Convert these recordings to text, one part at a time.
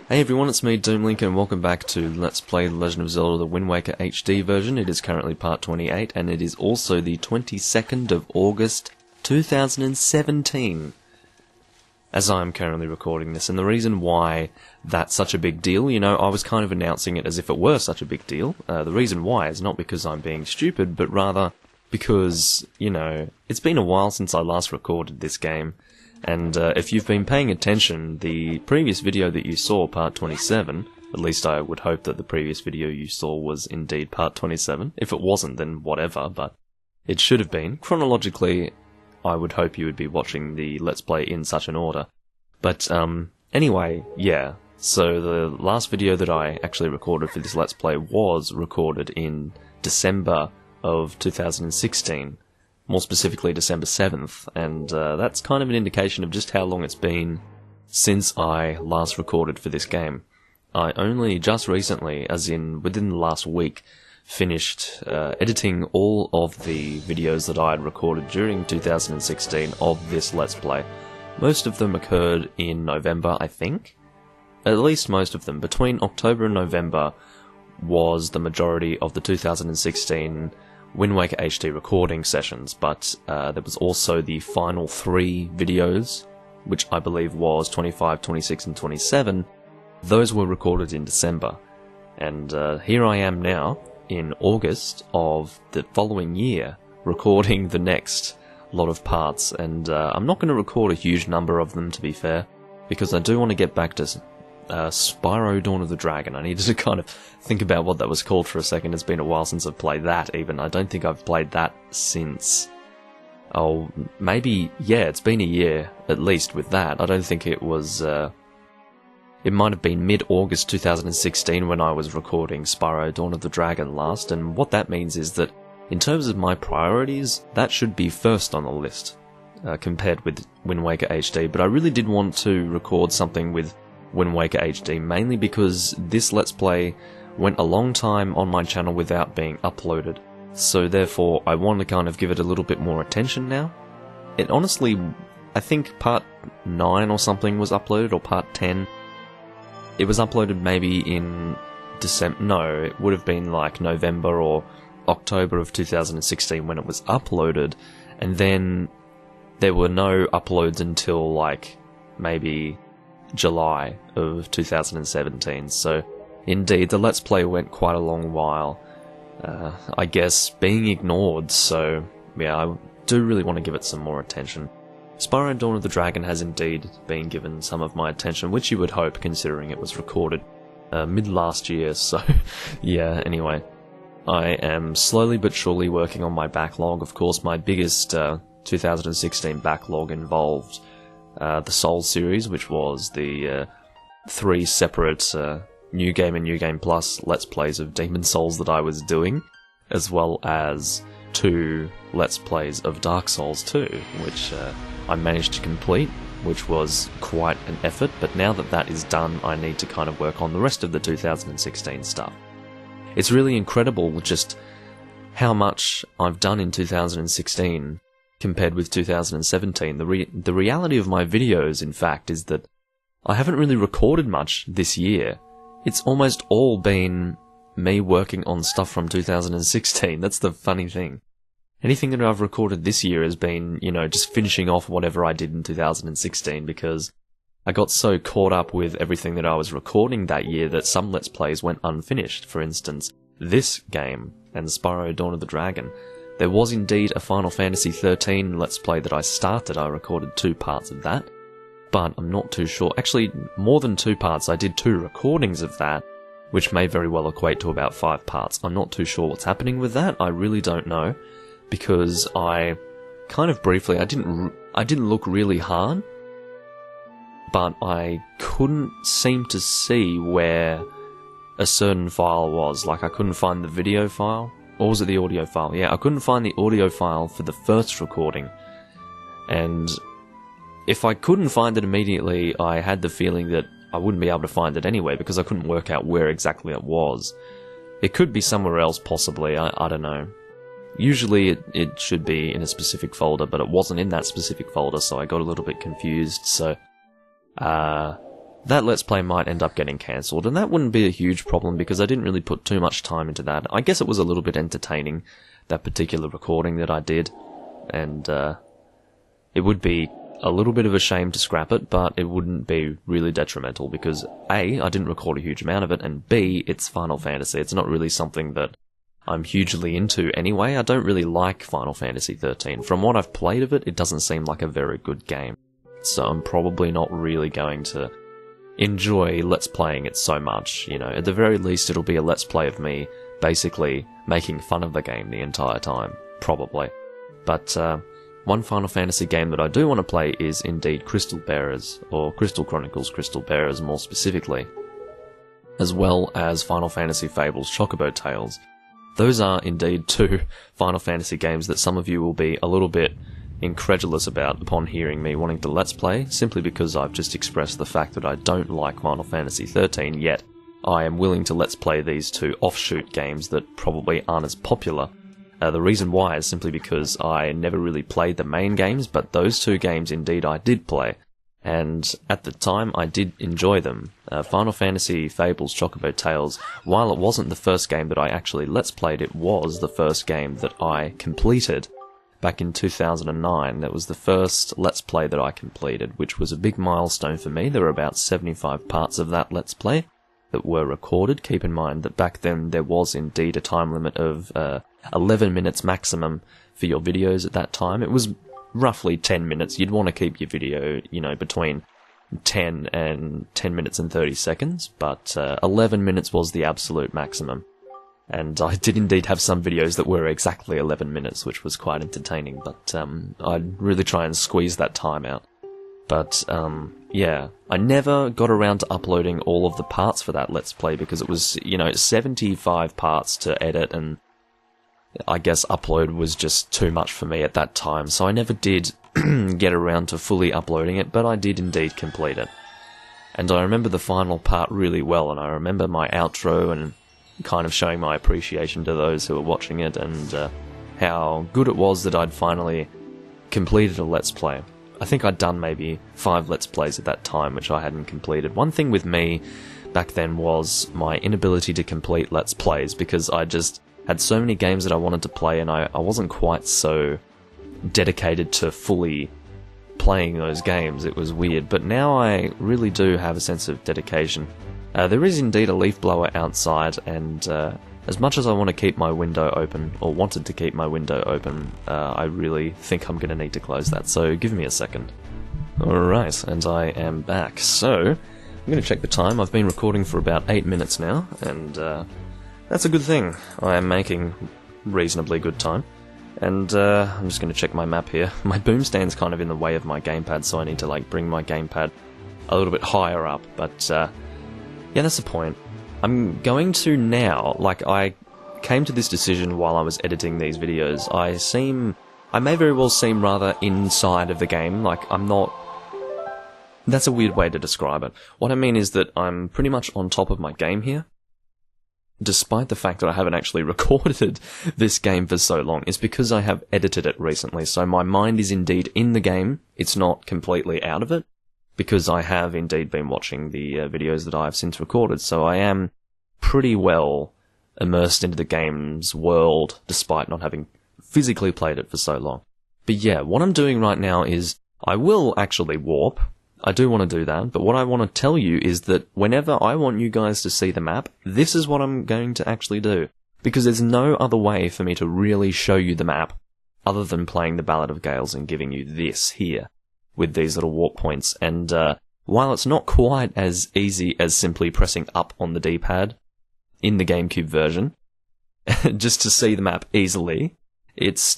Hey everyone, it's me, Doomlink, and welcome back to Let's Play The Legend of Zelda The Wind Waker HD version. It is currently part 28, and it is also the 22nd of August, 2017, as I am currently recording this. And the reason why that's such a big deal, I was kind of announcing it as if it were such a big deal. The reason why is not because I'm being stupid, but rather because, it's been a while since I last recorded this game. And if you've been paying attention, the previous video that you saw, part 27, at least I would hope that the previous video you saw was indeed part 27. If it wasn't, then whatever, but it should have been. Chronologically, I would hope you would be watching the Let's Play in such an order. But anyway, yeah. So the last video that I actually recorded for this Let's Play was recorded in December of 2016. More specifically December 7th, and that's kind of an indication of just how long it's been since I last recorded for this game. I only just recently, as in within the last week, finished editing all of the videos that I had recorded during 2016 of this Let's Play. Most of them occurred in November, I think. At least most of them. Between October and November was the majority of the 2016 Wind Waker HD recording sessions, but there was also the final 3 videos, which I believe was 25, 26 and 27. Those were recorded in December, and here I am now, in August of the following year, recording the next lot of parts, and I'm not going to record a huge number of them, to be fair, because I do want to get back to Spyro Dawn of the Dragon. I needed to kind of think about what that was called for a second. It's been a while since I've played that, even. I don't think I've played that since... Oh, maybe... Yeah, it's been a year, at least, with that. I don't think it was... It might have been mid-August 2016 when I was recording Spyro Dawn of the Dragon last, and what that means is that, in terms of my priorities, that should be first on the list, compared with Wind Waker HD, but I really did want to record something with Wind Waker HD, mainly because this Let's Play went a long time on my channel without being uploaded, so therefore I want to kind of give it a little bit more attention now. It honestly, I think part 9 or something was uploaded, or part 10. It was uploaded maybe in December, no, it would have been like November or October of 2016 when it was uploaded, and then there were no uploads until like maybe July of 2017, so indeed the Let's Play went quite a long while, I guess, being ignored, so yeah, I do really want to give it some more attention. Spyro Dawn of the Dragon has indeed been given some of my attention, which you would hope, considering it was recorded mid-last year, so yeah, anyway. I am slowly but surely working on my backlog. Of course, my biggest 2016 backlog involved the Souls series, which was the 3 separate New Game and New Game Plus Let's Plays of Demon Souls that I was doing, as well as 2 Let's Plays of Dark Souls 2, which I managed to complete, which was quite an effort, but now that that is done, I need to kind of work on the rest of the 2016 stuff. It's really incredible just how much I've done in 2016 compared with 2017. The reality of my videos, in fact, is that I haven't really recorded much this year. It's almost all been me working on stuff from 2016. That's the funny thing. Anything that I've recorded this year has been, just finishing off whatever I did in 2016, because I got so caught up with everything that I was recording that year that some Let's Plays went unfinished. For instance, this game and Spyro Dawn of the Dragon. There was indeed a Final Fantasy XIII Let's Play that I started. I recorded 2 parts of that, but I'm not too sure. Actually, more than 2 parts. I did 2 recordings of that, which may very well equate to about 5 parts. I'm not too sure what's happening with that. I really don't know, because I kind of briefly, I didn't look really hard, but I couldn't seem to see where a certain file was. Like, I couldn't find the video file. Or was it the audio file? Yeah, I couldn't find the audio file for the first recording. And if I couldn't find it immediately, I had the feeling that I wouldn't be able to find it anyway, because I couldn't work out where exactly it was. It could be somewhere else, possibly, I don't know. Usually it should be in a specific folder, but it wasn't in that specific folder, so I got a little bit confused, so that Let's Play might end up getting cancelled, and that wouldn't be a huge problem because I didn't really put too much time into that. I guess it was a little bit entertaining, that particular recording that I did, and it would be a little bit of a shame to scrap it, but it wouldn't be really detrimental because A, I didn't record a huge amount of it, and B, it's Final Fantasy. It's not really something that I'm hugely into anyway. I don't really like Final Fantasy 13. From what I've played of it, it doesn't seem like a very good game. So I'm probably not really going to enjoy Let's Playing it so much, you know. At the very least, it'll be a Let's Play of me basically making fun of the game the entire time. Probably. But, one Final Fantasy game that I do want to play is indeed Crystal Bearers, or Crystal Chronicles Crystal Bearers more specifically, as well as Final Fantasy Fables Chocobo Tales. Those are indeed two Final Fantasy games that some of you will be a little bit incredulous about upon hearing me wanting to Let's Play, simply because I've just expressed the fact that I don't like Final Fantasy 13, yet I am willing to Let's Play these two offshoot games that probably aren't as popular. The reason why is simply because I never really played the main games, but those two games indeed I did play, and at the time I did enjoy them. Final Fantasy Fables Chocobo Tales, while it wasn't the first game that I actually Let's Played, it was the first game that I completed back in 2009. That was the first Let's Play that I completed, which was a big milestone for me. There were about 75 parts of that Let's Play that were recorded. Keep in mind that back then there was indeed a time limit of 11 minutes maximum for your videos at that time. It was roughly 10 minutes. You'd want to keep your video, you know, between 10 and 10 minutes and 30 seconds, but 11 minutes was the absolute maximum. And I did indeed have some videos that were exactly 11 minutes, which was quite entertaining, but I'd really try and squeeze that time out. But, yeah, I never got around to uploading all of the parts for that Let's Play because it was, you know, 75 parts to edit, and I guess upload was just too much for me at that time, so I never did get around to fully uploading it, but I did indeed complete it. And I remember the final part really well, and I remember my outro and kind of showing my appreciation to those who were watching it, and how good it was that I'd finally completed a Let's Play. I think I'd done maybe 5 Let's Plays at that time, which I hadn't completed. One thing with me back then was my inability to complete Let's Plays, because I just had so many games that I wanted to play, and I wasn't quite so dedicated to fully playing those games. It was weird, but now I really do have a sense of dedication. There is indeed a leaf blower outside, and as much as I want to keep my window open, or wanted to keep my window open, I really think I'm going to need to close that, so give me a second. Alright, and I am back. So, I'm going to check the time. I've been recording for about 8 minutes now, and that's a good thing. I am making reasonably good time. And I'm just going to check my map here. My boom stand's kind of in the way of my gamepad, so I need to like bring my gamepad a little bit higher up, but yeah, that's the point. I'm going to now, like, I came to this decision while I was editing these videos. I may very well seem rather inside of the game, like, I'm not... That's a weird way to describe it. What I mean is that I'm pretty much on top of my game here, despite the fact that I haven't actually recorded this game for so long. It's because I have edited it recently, so my mind is indeed in the game. It's not completely out of it, because I have indeed been watching the videos that I have since recorded, so I am pretty well immersed into the game's world, despite not having physically played it for so long. But yeah, what I'm doing right now is, I will actually warp. I do want to do that, but what I want to tell you is that whenever I want you guys to see the map, this is what I'm going to actually do. Because there's no other way for me to really show you the map, other than playing the Ballad of Gales and giving you this here, with these little warp points. And while it's not quite as easy as simply pressing up on the D-pad in the GameCube version, just to see the map easily, it's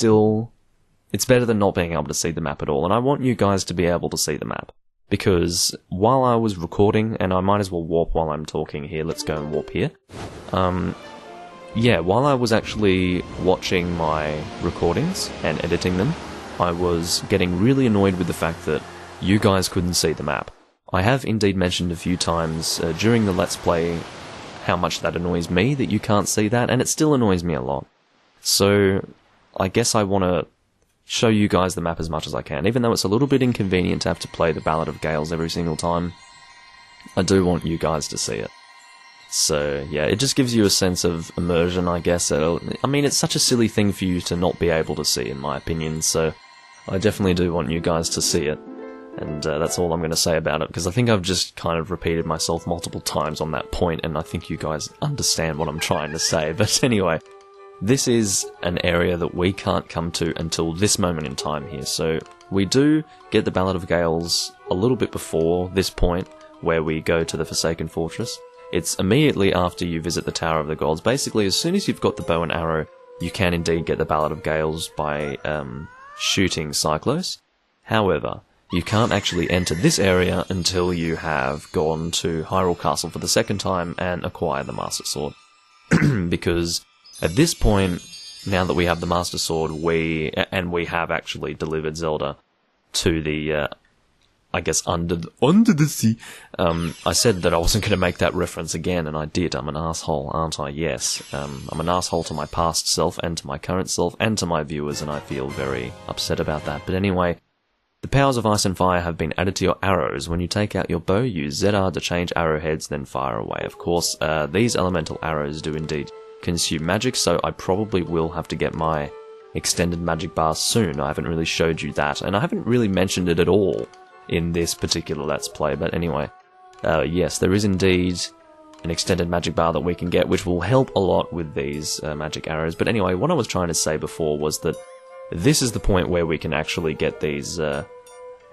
better than not being able to see the map at all. And I want you guys to be able to see the map. Because while I was recording, and I might as well warp while I'm talking here, let's go and warp here. Yeah, while I was actually watching my recordings and editing them, I was getting really annoyed with the fact that you guys couldn't see the map. I have indeed mentioned a few times during the Let's Play how much that annoys me, that you can't see that, and it still annoys me a lot. So, I guess I want to show you guys the map as much as I can, even though it's a little bit inconvenient to have to play the Ballad of Gales every single time. I do want you guys to see it. So, yeah, it just gives you a sense of immersion, I guess. I mean, it's such a silly thing for you to not be able to see, in my opinion, so I definitely do want you guys to see it. And that's all I'm going to say about it, because I think I've just kind of repeated myself multiple times on that point, and I think you guys understand what I'm trying to say. But anyway, this is an area that we can't come to until this moment in time here. So we do get the Ballad of Gales a little bit before this point, where we go to the Forsaken Fortress. It's immediately after you visit the Tower of the Gods. Basically, as soon as you've got the bow and arrow, you can indeed get the Ballad of Gales by shooting Cyclos. However, you can't actually enter this area until you have gone to Hyrule Castle for the second time and acquire the Master Sword. Because at this point, now that we have the Master Sword, we have actually delivered Zelda to the, I guess, under the sea. I said that I wasn't going to make that reference again, and I did. I'm an asshole, aren't I? Yes. I'm an asshole to my past self, and to my current self, and to my viewers, and I feel very upset about that. But anyway, the powers of ice and fire have been added to your arrows. When you take out your bow, use ZR to change arrowheads, then fire away. Of course, these elemental arrows do indeed consume magic, so I probably will have to get my extended magic bar soon. I haven't really showed you that, and I haven't really mentioned it at all in this particular Let's Play, but anyway, yes, there is indeed an extended magic bar that we can get, which will help a lot with these magic arrows. But anyway, what I was trying to say before was that this is the point where we can actually get these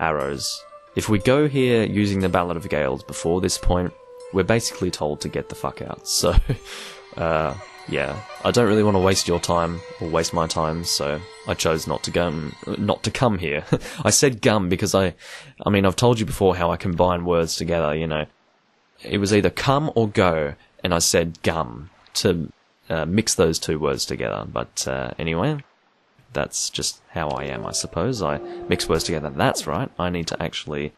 arrows. If we go here using the Ballad of Gales before this point, we're basically told to get the fuck out. So, yeah, I don't really want to waste your time, or waste my time, so I chose not to come here. I said gum because I mean, I've told you before how I combine words together, you know. It was either come or go, and I said gum to mix those two words together. But anyway, that's just how I am, I suppose. I mix words together. That's right, I need to actually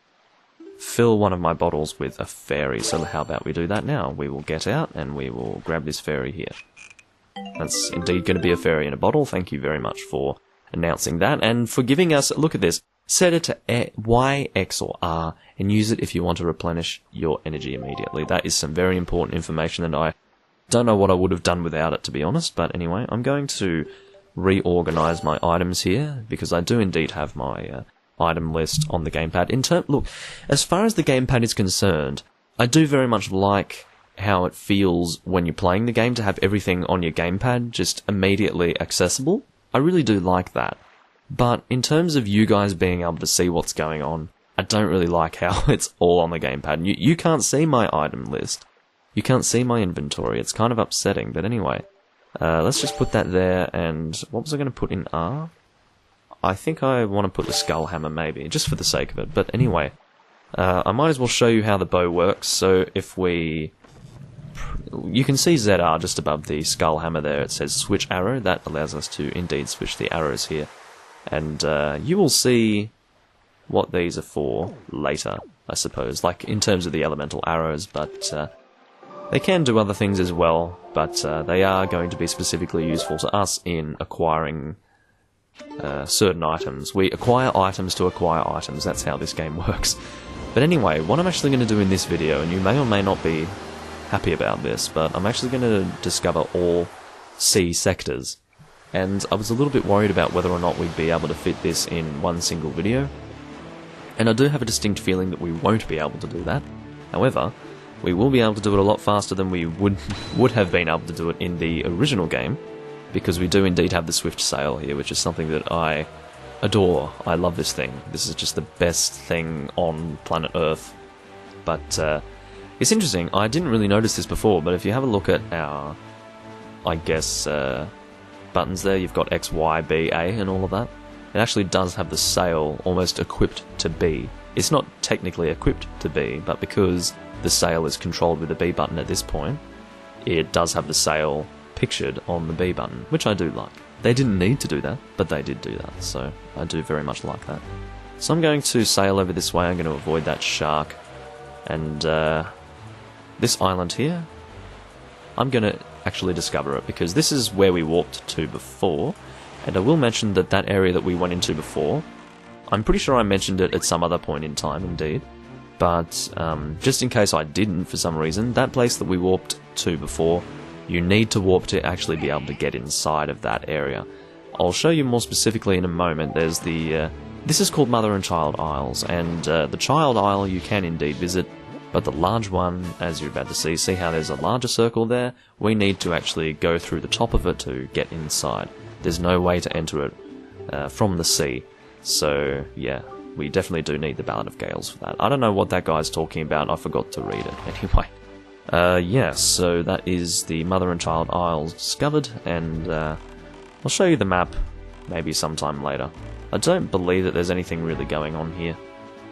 fill one of my bottles with a fairy, so how about we do that now? We will get out, and we will grab this fairy here. That's indeed going to be a fairy in a bottle. Thank you very much for announcing that, and for giving us, look at this, set it to Y, X, or R, and use it if you want to replenish your energy immediately. That is some very important information, and I don't know what I would have done without it, to be honest, but anyway, I'm going to reorganize my items here, because I do indeed have my item list on the gamepad. Look, as far as the gamepad is concerned, I do very much like how it feels when you're playing the game to have everything on your gamepad just immediately accessible. I really do like that. But in terms of you guys being able to see what's going on, I don't really like how it's all on the gamepad. You can't see my item list. You can't see my inventory. It's kind of upsetting, but anyway. Let's just put that there, and what was I going to put in R? I think I want to put the skull hammer, maybe, just for the sake of it. But anyway, I might as well show you how the bow works. So if we... You can see ZR just above the skull hammer there. It says switch arrow. That allows us to indeed switch the arrows here. And you will see what these are for later, I suppose, like in terms of the elemental arrows, but they can do other things as well, but they are going to be specifically useful to us in acquiring certain items. We acquire items to acquire items. That's how this game works. But anyway, what I'm actually going to do in this video, and you may or may not be happy about this, but I'm actually going to discover all C sectors. And I was a little bit worried about whether or not we'd be able to fit this in one single video. And I do have a distinct feeling that we won't be able to do that. However, we will be able to do it a lot faster than we would have been able to do it in the original game, because we do indeed have the Swift Sail here, which is something that I adore. I love this thing. This is just the best thing on planet Earth. But it's interesting, I didn't really notice this before, but if you have a look at our, I guess, buttons there, you've got X, Y, B, A and all of that. It actually does have the sail almost equipped to B. It's not technically equipped to B, but because the sail is controlled with the B button at this point, it does have the sail pictured on the B button, which I do like. They didn't need to do that, but they did do that, so I do very much like that. So I'm going to sail over this way, I'm going to avoid that shark, and this island here, I'm going to actually discover it, because this is where we walked to before, and I will mention that that area that we went into before, I'm pretty sure I mentioned it at some other point in time, indeed, But just in case I didn't for some reason, that place that we warped to before, you need to warp to actually be able to get inside of that area. I'll show you more specifically in a moment. There's the... this is called Mother and Child Isles, and the Child Isle you can indeed visit, but the large one, as you're about to see how there's a larger circle there? We need to actually go through the top of it to get inside. There's no way to enter it from the sea, so yeah. We definitely do need the Ballad of Gales for that. I don't know what that guy's talking about, I forgot to read it. Anyway. Yeah, so that is the Mother and Child Isles discovered, and I'll show you the map maybe sometime later. I don't believe that there's anything really going on here.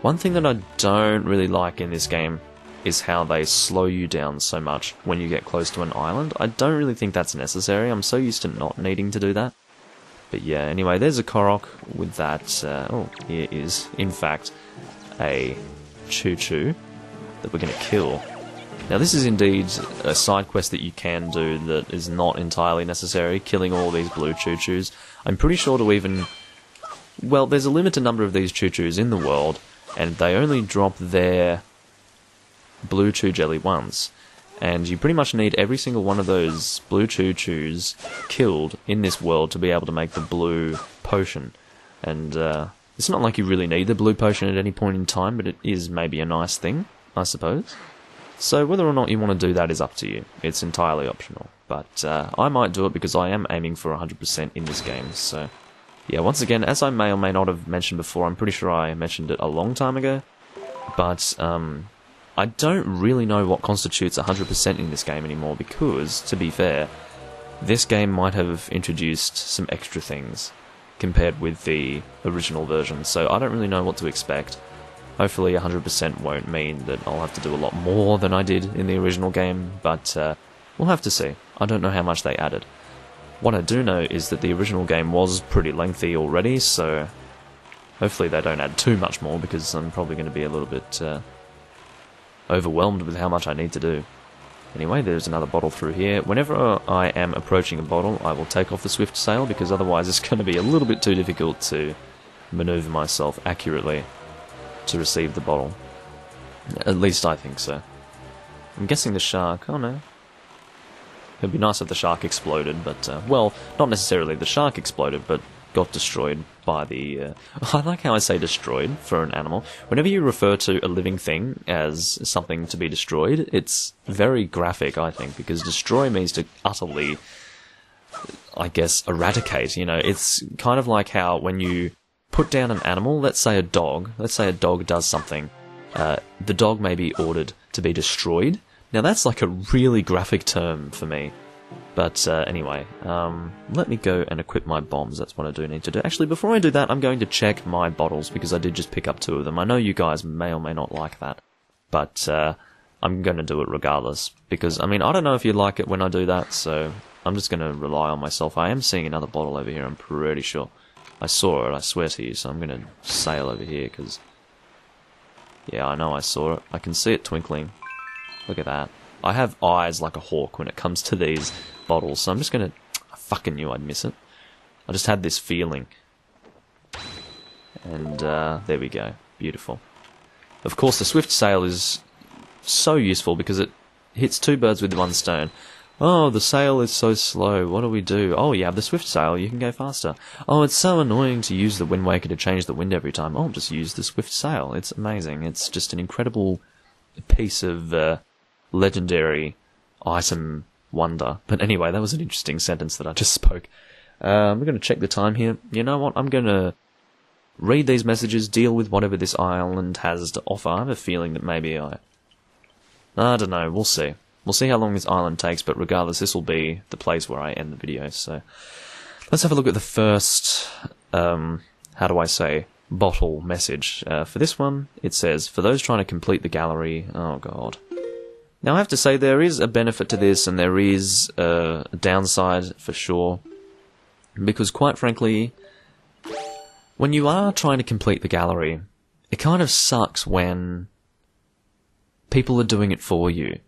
One thing that I don't really like in this game is how they slow you down so much when you get close to an island. I don't really think that's necessary, I'm so used to not needing to do that. But yeah, anyway, there's a Korok with that, oh, here is, in fact, a choo-choo that we're going to kill. Now this is indeed a side quest that you can do that is not entirely necessary, killing all these blue choo-choos. I'm pretty sure to even... Well, there's a limited number of these choo-choos in the world, and they only drop their blue choo jelly once. And you pretty much need every single one of those blue choo-choos killed in this world to be able to make the blue potion. And it's not like you really need the blue potion at any point in time, but it is maybe a nice thing, I suppose. So whether or not you want to do that is up to you. It's entirely optional. But I might do it because I am aiming for 100% in this game. So yeah, once again, as I may or may not have mentioned before, I'm pretty sure I mentioned it a long time ago. But I don't really know what constitutes 100% in this game anymore because, to be fair, this game might have introduced some extra things compared with the original version, so I don't really know what to expect. Hopefully 100% won't mean that I'll have to do a lot more than I did in the original game, but we'll have to see. I don't know how much they added. What I do know is that the original game was pretty lengthy already, so hopefully they don't add too much more because I'm probably going to be a little bit... overwhelmed with how much I need to do. Anyway, there's another bottle through here. Whenever I am approaching a bottle, I will take off the swift sail because otherwise it's going to be a little bit too difficult to maneuver myself accurately to receive the bottle. At least I think so. I'm guessing the shark... Oh no. It'd be nice if the shark exploded, but... well, not necessarily the shark exploded, but got destroyed by the... I like how I say destroyed for an animal. Whenever you refer to a living thing as something to be destroyed, it's very graphic, I think, because destroy means to utterly, I guess, eradicate, you know. It's kind of like how when you put down an animal, let's say a dog does something, the dog may be ordered to be destroyed. Now that's like a really graphic term for me. But anyway, let me go and equip my bombs. That's what I do need to do. Actually, before I do that, I'm going to check my bottles, because I did just pick up 2 of them. I know you guys may or may not like that, but I'm going to do it regardless. Because, I mean, I don't know if you like it when I do that, so I'm just going to rely on myself. I am seeing another bottle over here, I'm pretty sure. I saw it, I swear to you, so I'm going to sail over here, because... yeah, I know I saw it. I can see it twinkling. Look at that. I have eyes like a hawk when it comes to these bottles, so I'm just gonna... I fucking knew I'd miss it. I just had this feeling. And, there we go. Beautiful. Of course, the swift sail is so useful because it hits 2 birds with 1 stone. Oh, the sail is so slow. What do we do? Oh, you have the swift sail. You can go faster. Oh, it's so annoying to use the Wind Waker to change the wind every time. Oh, just use the swift sail. It's amazing. It's just an incredible piece of... legendary item wonder. But anyway, that was an interesting sentence that I just spoke. We're going to check the time here. You know what? I'm going to read these messages, deal with whatever this island has to offer. I have a feeling that maybe I don't know. We'll see. We'll see how long this island takes, but regardless, this will be the place where I end the video. So let's have a look at the first, how do I say, bottle message. For this one, it says, for those trying to complete the gallery... oh god. Now I have to say there is a benefit to this and there is a downside for sure, because quite frankly, when you are trying to complete the gallery, it kind of sucks when people are doing it for you.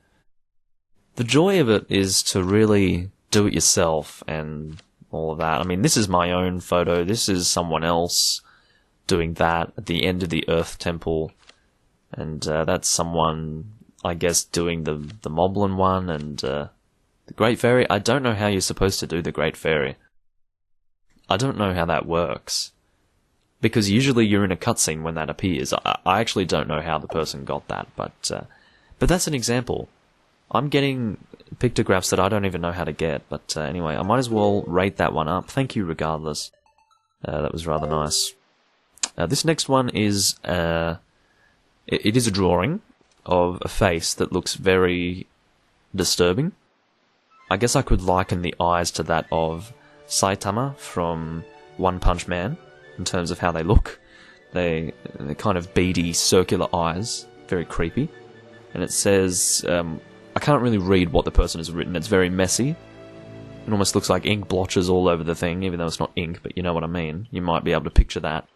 The joy of it is to really do it yourself and all of that. I mean, this is my own photo, this is someone else doing that at the end of the Earth Temple. And that's someone, I guess, doing the Moblin one, and the Great Fairy. I don't know how you're supposed to do the Great Fairy. I don't know how that works. Because usually you're in a cutscene when that appears. I actually don't know how the person got that, but that's an example. I'm getting pictographs that I don't even know how to get, but anyway, I might as well rate that one up. Thank you regardless. That was rather nice. This next one is, it is a drawing of a face that looks very disturbing. I guess I could liken the eyes to that of Saitama from One Punch Man, in terms of how they look. They're kind of beady, circular eyes, very creepy. And it says, I can't really read what the person has written, it's very messy. It almost looks like ink blotches all over the thing, even though it's not ink, but you know what I mean. You might be able to picture that.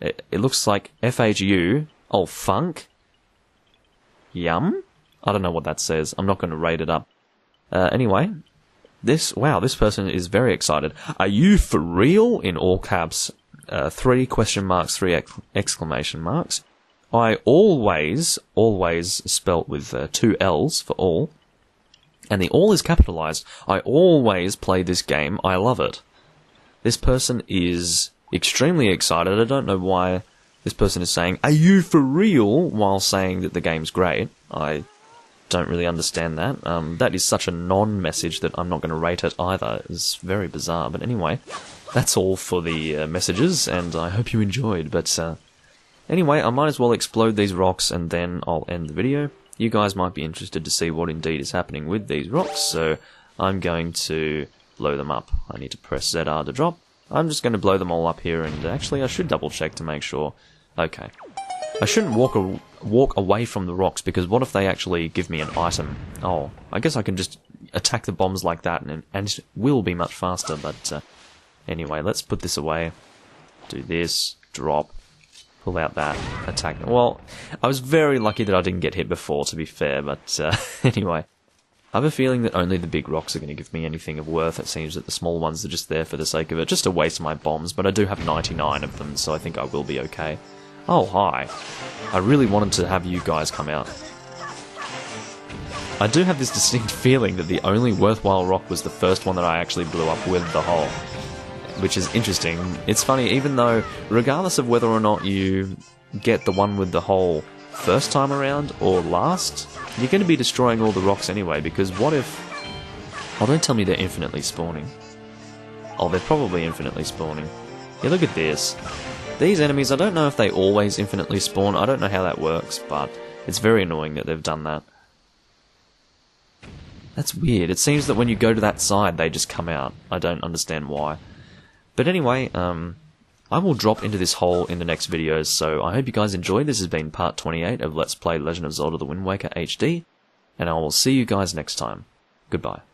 It looks like FHU, oh, funk? Yum? I don't know what that says, I'm not going to rate it up. Anyway, this person is very excited. Are you for real? In all caps, 3 question marks, 3 exclamation marks. I always spelt with 2 L's for all. And the all is capitalized. I always play this game. I love it. This person is extremely excited. I don't know why this person is saying, are you for real? While saying that the game's great. I don't really understand that. That is such a non-message that I'm not going to rate it either. It's very bizarre. But anyway, that's all for the messages, and I hope you enjoyed. But anyway, I might as well explode these rocks, and then I'll end the video. You guys might be interested to see what indeed is happening with these rocks, so I'm going to blow them up. I need to press ZR to drop. I'm just going to blow them all up here, and actually I should double check to make sure. Okay. I shouldn't walk away from the rocks, because what if they actually give me an item? Oh, I guess I can just attack the bombs like that, and it will be much faster, but anyway, let's put this away. Do this, drop, pull out that, attack. Well, I was very lucky that I didn't get hit before, to be fair, but anyway. I have a feeling that only the big rocks are going to give me anything of worth. It seems that the small ones are just there for the sake of it, just to waste my bombs, but I do have 99 of them, so I think I will be okay. Oh, hi. I really wanted to have you guys come out. I do have this distinct feeling that the only worthwhile rock was the first one that I actually blew up with the hole, which is interesting. It's funny, even though, regardless of whether or not you get the one with the hole first time around or last, you're going to be destroying all the rocks anyway, because what if... Oh, don't tell me they're infinitely spawning. Oh, they're probably infinitely spawning. Yeah, look at this. These enemies, I don't know if they always infinitely spawn, I don't know how that works, but it's very annoying that they've done that. That's weird, it seems that when you go to that side, they just come out. I don't understand why. But anyway, I will drop into this hole in the next videos, so I hope you guys enjoyed. This has been part 28 of Let's Play Legend of Zelda The Wind Waker HD, and I will see you guys next time. Goodbye.